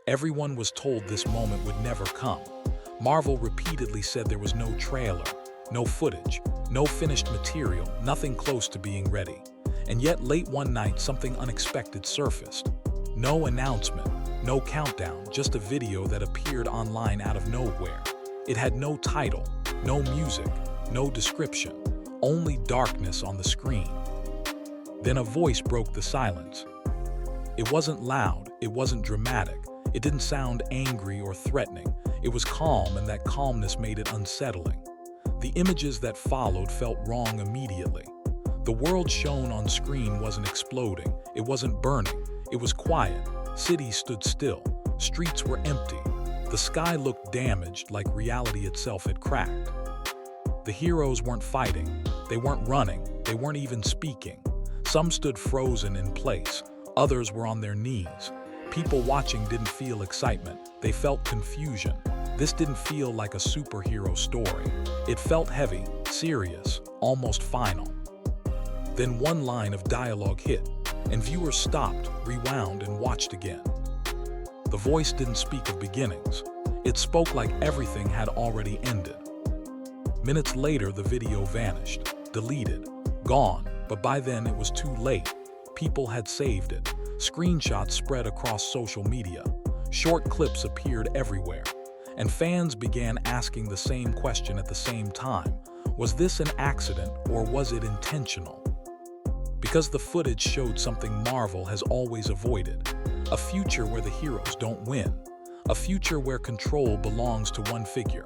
Everyone was told this moment would never come. Marvel repeatedly said there was no trailer, no footage, no finished material, nothing close to being ready. And yet late one night something unexpected surfaced. No announcement, no countdown, just a video that appeared online out of nowhere. It had no title, no music, no description, only darkness on the screen. Then a voice broke the silence. It wasn't loud, it wasn't dramatic, it didn't sound angry or threatening. It was calm, and that calmness made it unsettling. The images that followed felt wrong immediately. The world shown on screen wasn't exploding, it wasn't burning, it was quiet. Cities stood still, streets were empty. The sky looked damaged, like reality itself had cracked. The heroes weren't fighting, they weren't running, they weren't even speaking. Some stood frozen in place, others were on their knees. People watching didn't feel excitement, they felt confusion. This didn't feel like a superhero story. It felt heavy, serious, almost final. Then one line of dialogue hit, and viewers stopped, rewound, and watched again. The voice didn't speak of beginnings. It spoke like everything had already ended. Minutes later, the video vanished, deleted, gone, but by then it was too late. People had saved it. Screenshots spread across social media. Short clips appeared everywhere. And fans began asking the same question at the same time. Was this an accident, or was it intentional? Because the footage showed something Marvel has always avoided. A future where the heroes don't win. A future where control belongs to one figure.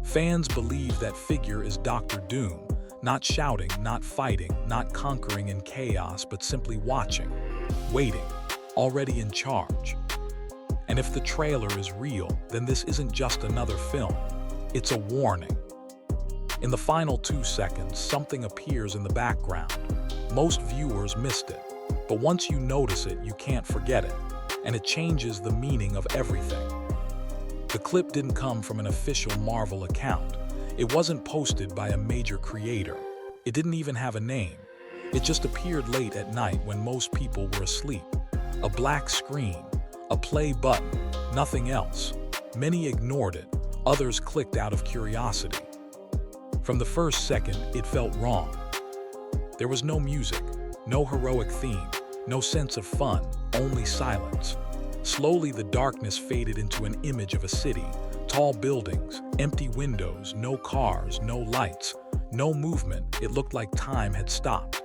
Fans believe that figure is Doctor Doom, not shouting, not fighting, not conquering in chaos, but simply watching, waiting, already in charge. And if the trailer is real, then this isn't just another film. It's a warning. In the final 2 seconds, something appears in the background. Most viewers missed it, but once you notice it, you can't forget it, and it changes the meaning of everything. The clip didn't come from an official Marvel account. It wasn't posted by a major creator. It didn't even have a name. It just appeared late at night when most people were asleep. A black screen, a play button, nothing else. Many ignored it, others clicked out of curiosity. From the first second, it felt wrong. There was no music, no heroic theme, no sense of fun, only silence. Slowly, the darkness faded into an image of a city. Tall buildings, empty windows, no cars, no lights, no movement. It looked like time had stopped.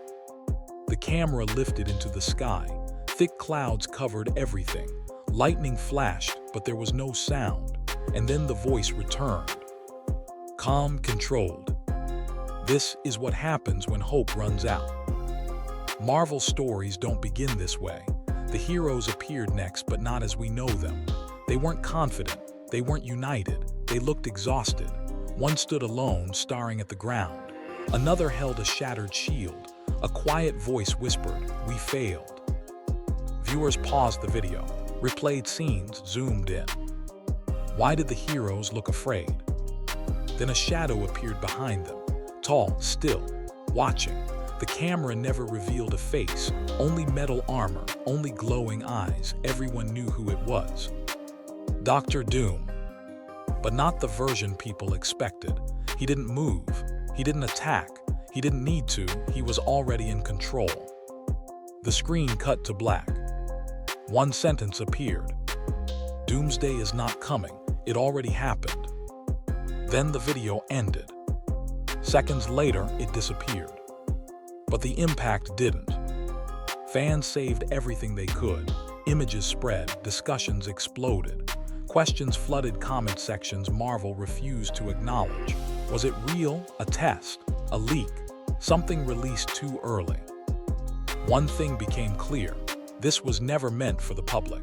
The camera lifted into the sky. Thick clouds covered everything. Lightning flashed, but there was no sound. And then the voice returned. Calm, controlled. This is what happens when hope runs out. Marvel stories don't begin this way. The heroes appeared next, but not as we know them. They weren't confident. They weren't united. They looked exhausted. One stood alone, staring at the ground. Another held a shattered shield. A quiet voice whispered, "We failed." Viewers paused the video, replayed scenes, zoomed in. Why did the heroes look afraid? Then a shadow appeared behind them, tall, still, watching. The camera never revealed a face, only metal armor, only glowing eyes. Everyone knew who it was. Doctor Doom. But not the version people expected. He didn't move. He didn't attack. He didn't need to. He was already in control. The screen cut to black. One sentence appeared. Doomsday is not coming. It already happened. Then the video ended. Seconds later, it disappeared. But the impact didn't. Fans saved everything they could. Images spread, discussions exploded. Questions flooded comment sections Marvel refused to acknowledge. Was it real? A test? A leak? Something released too early? One thing became clear. This was never meant for the public.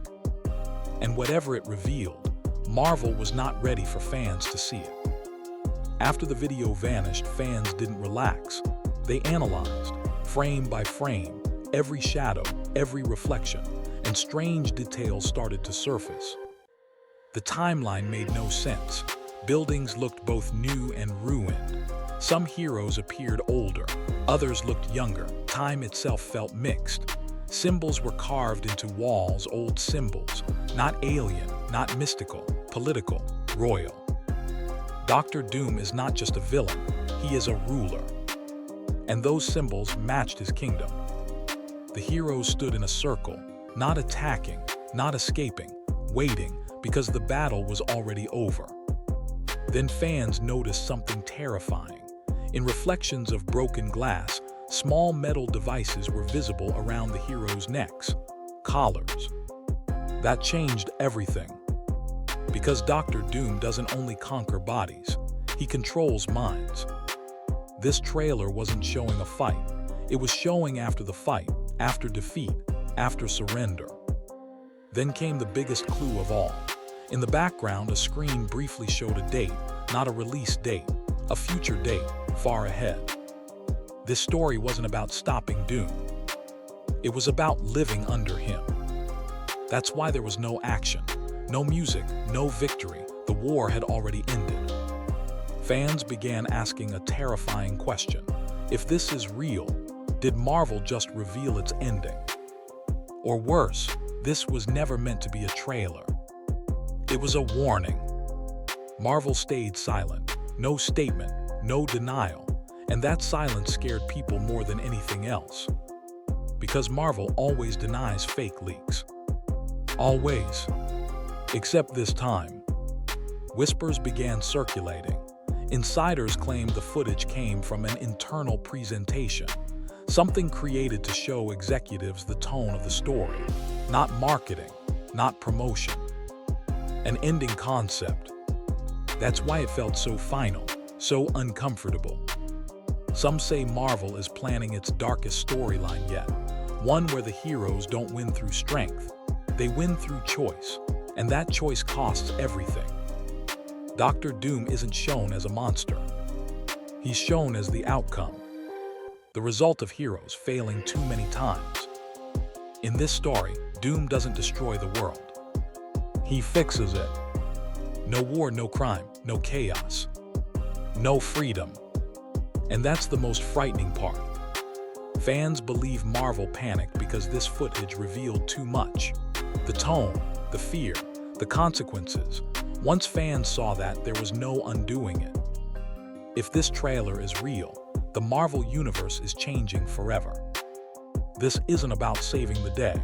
And whatever it revealed, Marvel was not ready for fans to see it. After the video vanished, fans didn't relax. They analyzed, frame by frame, every shadow, every reflection, and strange details started to surface. The timeline made no sense. Buildings looked both new and ruined. Some heroes appeared older, others looked younger. Time itself felt mixed. Symbols were carved into walls, old symbols, not alien, not mystical, political, royal. Doctor Doom is not just a villain, he is a ruler. And those symbols matched his kingdom. The heroes stood in a circle, not attacking, not escaping, waiting, because the battle was already over. Then fans noticed something terrifying. In reflections of broken glass, small metal devices were visible around the heroes' necks, collars. That changed everything. Because Doctor Doom doesn't only conquer bodies, he controls minds. This trailer wasn't showing a fight. It was showing after the fight, after defeat, after surrender. Then came the biggest clue of all. In the background, a screen briefly showed a date, not a release date, a future date, far ahead. This story wasn't about stopping Doom. It was about living under him. That's why there was no action, no music, no victory. The war had already ended. Fans began asking a terrifying question. If this is real, did Marvel just reveal its ending? Or worse, this was never meant to be a trailer. It was a warning. Marvel stayed silent. No statement, no denial. And that silence scared people more than anything else. Because Marvel always denies fake leaks. Always. Except this time. Whispers began circulating. Insiders claimed the footage came from an internal presentation, something created to show executives the tone of the story, not marketing, not promotion. An ending concept. That's why it felt so final, so uncomfortable. Some say Marvel is planning its darkest storyline yet, one where the heroes don't win through strength, they win through choice, and that choice costs everything. Doctor Doom isn't shown as a monster. He's shown as the outcome, the result of heroes failing too many times. In this story, Doom doesn't destroy the world. He fixes it. No war, no crime, no chaos, no freedom. And that's the most frightening part. Fans believe Marvel panicked because this footage revealed too much. The tone, the fear, the consequences. Once fans saw that, there was no undoing it. If this trailer is real, the Marvel Universe is changing forever. This isn't about saving the day.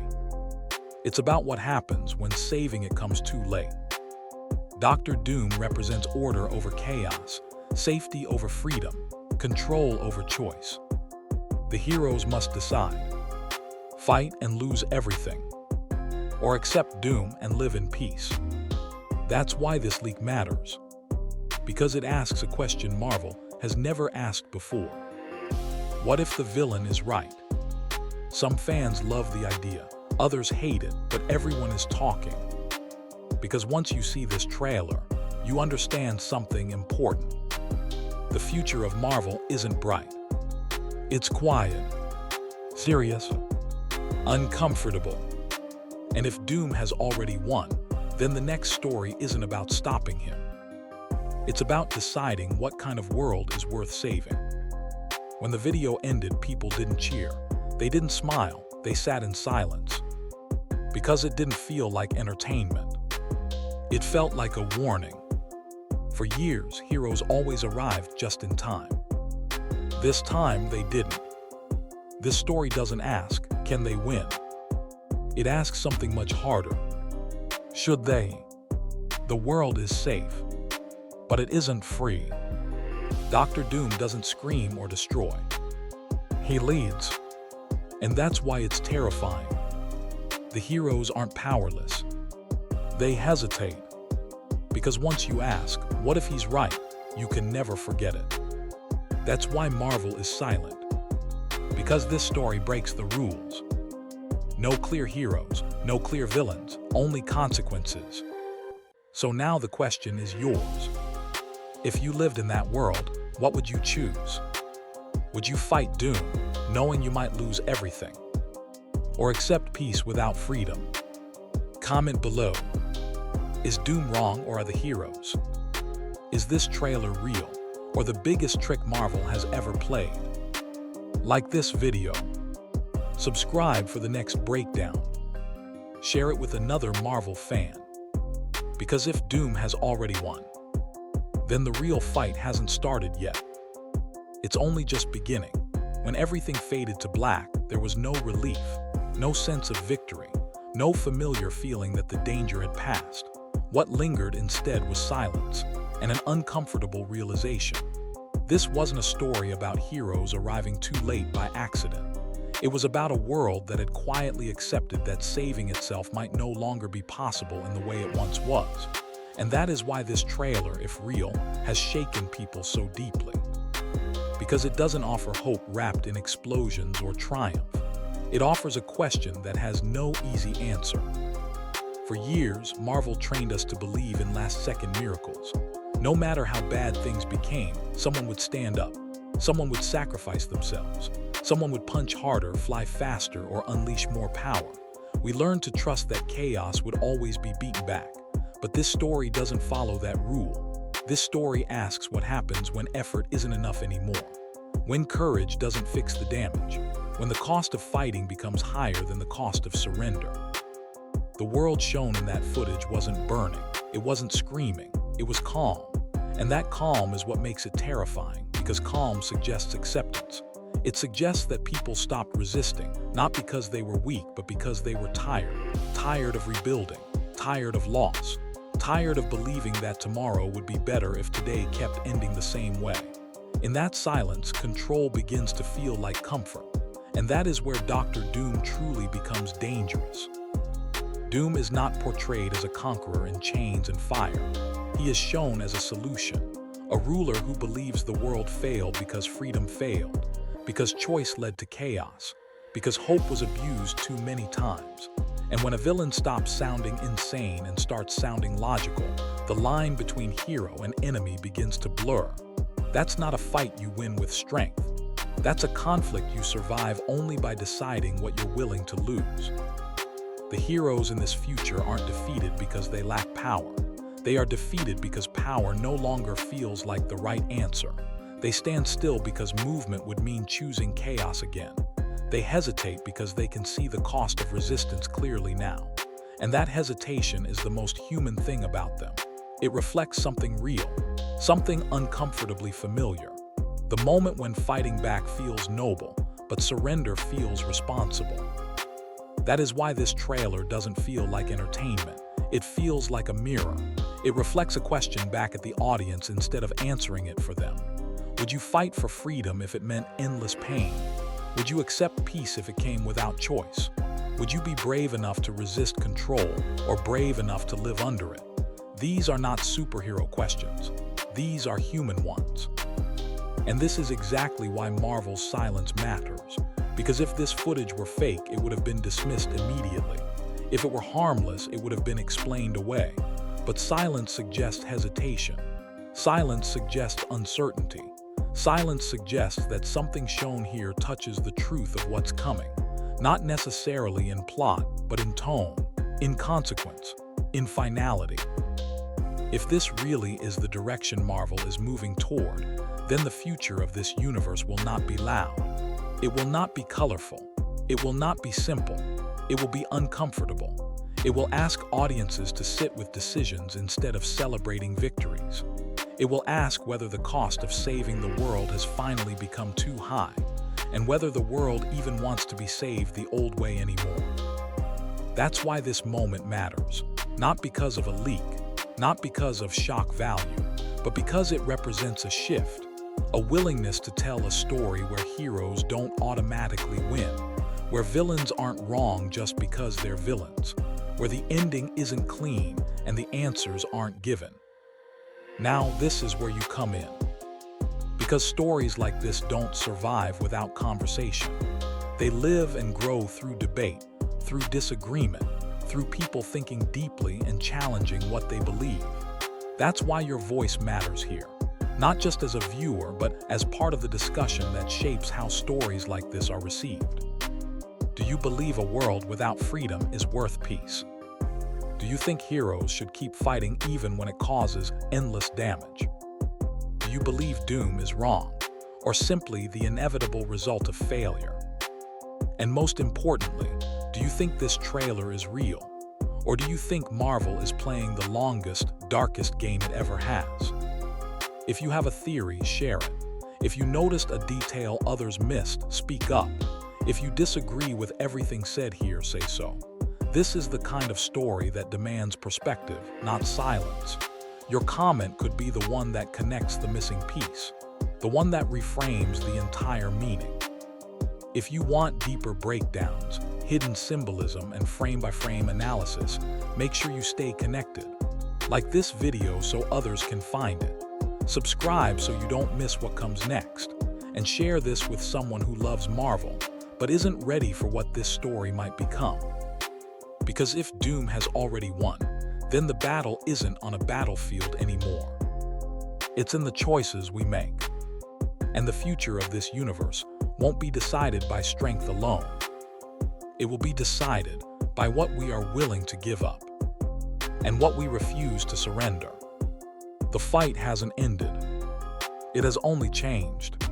It's about what happens when saving it comes too late. Doctor Doom represents order over chaos, safety over freedom, control over choice. The heroes must decide. Fight and lose everything. Or accept doom and live in peace. That's why this leak matters. Because it asks a question Marvel has never asked before. What if the villain is right? Some fans love the idea, others hate it, but everyone is talking. Because once you see this trailer, you understand something important. The future of Marvel isn't bright. It's quiet, serious, uncomfortable. And if Doom has already won, then the next story isn't about stopping him. It's about deciding what kind of world is worth saving. When the video ended, people didn't cheer. They didn't smile. They sat in silence. Because it didn't feel like entertainment. It felt like a warning. For years, heroes always arrived just in time. This time, they didn't. This story doesn't ask, can they win? It asks something much harder. Should they? The world is safe, but it isn't free. Doctor Doom doesn't scream or destroy. He leads. And that's why it's terrifying. The heroes aren't powerless. They hesitate. Because once you ask, what if he's right, you can never forget it. That's why Marvel is silent. Because this story breaks the rules. No clear heroes, no clear villains, only consequences. So now the question is yours. If you lived in that world, what would you choose? Would you fight Doom, knowing you might lose everything? Or accept peace without freedom? Comment below. Is Doom wrong or are the heroes? Is this trailer real or the biggest trick Marvel has ever played? Like this video. Subscribe for the next breakdown. Share it with another Marvel fan. Because if Doom has already won, then the real fight hasn't started yet. It's only just beginning. When everything faded to black, there was no relief, no sense of victory, no familiar feeling that the danger had passed. What lingered instead was silence and an uncomfortable realization. This wasn't a story about heroes arriving too late by accident. It was about a world that had quietly accepted that saving itself might no longer be possible in the way it once was. And that is why this trailer, if real, has shaken people so deeply. Because it doesn't offer hope wrapped in explosions or triumph. It offers a question that has no easy answer. For years, Marvel trained us to believe in last-second miracles. No matter how bad things became, someone would stand up. Someone would sacrifice themselves. Someone would punch harder, fly faster, or unleash more power. We learned to trust that chaos would always be beaten back. But this story doesn't follow that rule. This story asks what happens when effort isn't enough anymore. When courage doesn't fix the damage. When the cost of fighting becomes higher than the cost of surrender. The world shown in that footage wasn't burning. It wasn't screaming. It was calm. And that calm is what makes it terrifying, because calm suggests acceptance. It suggests that people stopped resisting, not because they were weak, but because they were tired. Tired of rebuilding. Tired of loss. Tired of believing that tomorrow would be better if today kept ending the same way. In that silence, control begins to feel like comfort. And that is where Dr. Doom truly becomes dangerous. Doom is not portrayed as a conqueror in chains and fire. He is shown as a solution, a ruler who believes the world failed because freedom failed, because choice led to chaos, because hope was abused too many times. And when a villain stops sounding insane and starts sounding logical, the line between hero and enemy begins to blur. That's not a fight you win with strength. That's a conflict you survive only by deciding what you're willing to lose. The heroes in this future aren't defeated because they lack power. They are defeated because power no longer feels like the right answer. They stand still because movement would mean choosing chaos again. They hesitate because they can see the cost of resistance clearly now. And that hesitation is the most human thing about them. It reflects something real, something uncomfortably familiar. The moment when fighting back feels noble, but surrender feels responsible. That is why this trailer doesn't feel like entertainment. It feels like a mirror. It reflects a question back at the audience instead of answering it for them. Would you fight for freedom if it meant endless pain? Would you accept peace if it came without choice? Would you be brave enough to resist control or brave enough to live under it? These are not superhero questions. These are human ones. And this is exactly why Marvel's silence matters. Because if this footage were fake, it would have been dismissed immediately. If it were harmless, it would have been explained away. But silence suggests hesitation. Silence suggests uncertainty. Silence suggests that something shown here touches the truth of what's coming. Not necessarily in plot, but in tone, in consequence, in finality. If this really is the direction Marvel is moving toward, then the future of this universe will not be loud. It will not be colorful. It will not be simple. It will be uncomfortable. It will ask audiences to sit with decisions instead of celebrating victories. It will ask whether the cost of saving the world has finally become too high, and whether the world even wants to be saved the old way anymore. That's why this moment matters, not because of a leak, not because of shock value, but because it represents a shift, a willingness to tell a story where heroes don't automatically win, where villains aren't wrong just because they're villains, where the ending isn't clean and the answers aren't given. Now, this is where you come in. Because stories like this don't survive without conversation. They live and grow through debate, through disagreement, through people thinking deeply and challenging what they believe. That's why your voice matters here. Not just as a viewer, but as part of the discussion that shapes how stories like this are received. Do you believe a world without freedom is worth peace? Do you think heroes should keep fighting even when it causes endless damage? Do you believe doom is wrong, or simply the inevitable result of failure? And most importantly, do you think this trailer is real? Or do you think Marvel is playing the longest, darkest game it ever has? If you have a theory, share it. If you noticed a detail others missed, speak up. If you disagree with everything said here, say so. This is the kind of story that demands perspective, not silence. Your comment could be the one that connects the missing piece, the one that reframes the entire meaning. If you want deeper breakdowns, hidden symbolism, and frame-by-frame analysis, make sure you stay connected. Like this video so others can find it. Subscribe so you don't miss what comes next. And share this with someone who loves Marvel, but isn't ready for what this story might become. Because if Doom has already won, then the battle isn't on a battlefield anymore. It's in the choices we make. And the future of this universe won't be decided by strength alone. It will be decided by what we are willing to give up and what we refuse to surrender. The fight hasn't ended. It has only changed.